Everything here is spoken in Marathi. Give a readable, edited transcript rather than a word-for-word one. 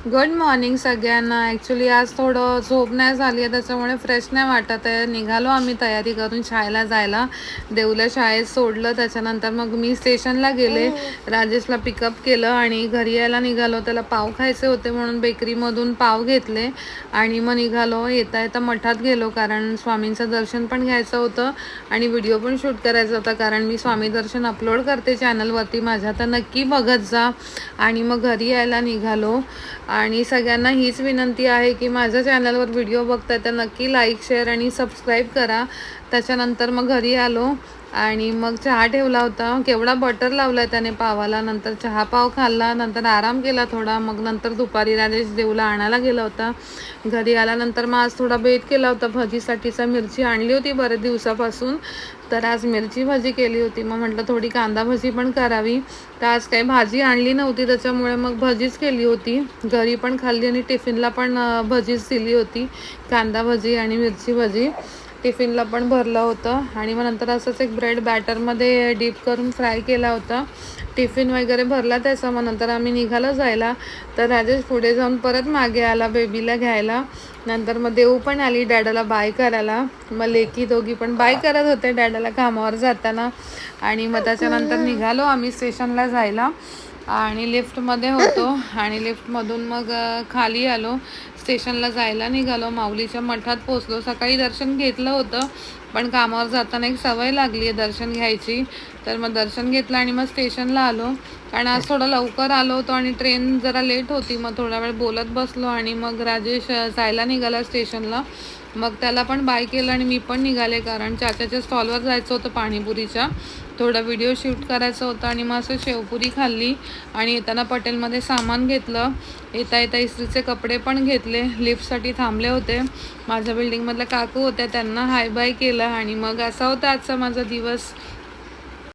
गुड मॉर्निंग सगळ्यांना. ॲक्च्युली आज थोडं झोप नाही झाली आहे, त्याच्यामुळे फ्रेश नाही वाटत आहे. निघालो आम्ही तयारी करून शाळेला जायला. देवला शाळेत सोडलं, त्याच्यानंतर मग मी स्टेशनला गेले. राजेशला पिकअप केलं आणि घरी यायला निघालो. त्याला पाव खायचे होते म्हणून बेकरीमधून पाव घेतले आणि मग निघालो. येता येता मठात गेलो, कारण स्वामींचं दर्शन पण घ्यायचं होतं आणि व्हिडिओ पण शूट करायचा होता, कारण मी स्वामी दर्शन अपलोड करते चॅनलवरती माझ्या, तर नक्की बघत जा. आणि मग घरी यायला निघालो. आणि सगळ्यांना हीच विनंती आहे की माझ्या चॅनलवर व्हिडिओ बघताय तर नक्की लाईक, शेअर आणि सबस्क्राईब करा. त्याच्यानंतर मग घरी आलो आणि मग चहा ठेवला होता. केवढा बटर लावला आहे त्याने पावाला. नंतर चहा पाव खाल्ला, नंतर आराम केला थोडा. मग नंतर दुपारी राजेश देवला आणायला गेला होता. घरी आल्यानंतर मग आज थोडा बेत केला होता भजीसाठीचा. मिरची आणली होती बरेच दिवसापासून, तर आज मिरची भाजी केली होती. मग म्हटलं थोडी कांदा भजी पण करावी. तर आज काही भाजी आणली नव्हती, त्याच्यामुळे मग भजीच केली होती. घरी पण खाल्ली आणि टिफिनला पण भजीच दिली होती, कांदा भजी आणि मिरची भजी. टिफिनला पण भरलं होतं. आणि मग नंतर असंच एक ब्रेड बॅटरमध्ये डीप करून फ्राय केला होता. टिफिन वगैरे भरला त्याचा. मग नंतर आम्ही निघालो जायला, तर राजेश पुढे जाऊन परत मागे आला बेबीला घ्यायला. नंतर मग देऊ पण आली डॅडाला बाय करायला. मग लेकी दोघी पण बाय करत होते डॅडाला कामावर जाताना. आणि मग त्याच्यानंतर निघालो आम्ही स्टेशनला जायला आणि लिफ्टमध्ये होतो आणि लिफ्टमधून मग खाली आलो. स्टेशनला जायला निघालो. माऊलीच्या मठात पोचलो. सकाळी दर्शन घेतलं होतं, पण कामावर जाताना एक सवय लागली आहे दर्शन घ्यायची, तर मग दर्शन घेतलं आणि मग स्टेशनला आलो. कारण आज थोडं लवकर आलो होतो आणि ट्रेन जरा लेट होती. मग थोडा वेळ बोलत बसलो आणि मग राजेश जायला निघाला स्टेशनला. मग त्याला पण बाय केलं आणि मी पण निघाले, कारण चाचाच्या स्टॉलवर जायचं होतं पाणीपुरीच्या. थोडा व्हिडिओ शूट करायचं होतं आणि मग असं शेवपुरी खाल्ली आणि येताना पटेलमध्ये सामान घेतलं. येता येता इस्त्रीचे कपडे पण घेतले. लिफ्टसाठी थांबले होते. माझ्या बिल्डिंगमधल्या काकू होत्या, त्यांना हाय बाय केलं आणि मग असा होता आजचा माझा दिवस.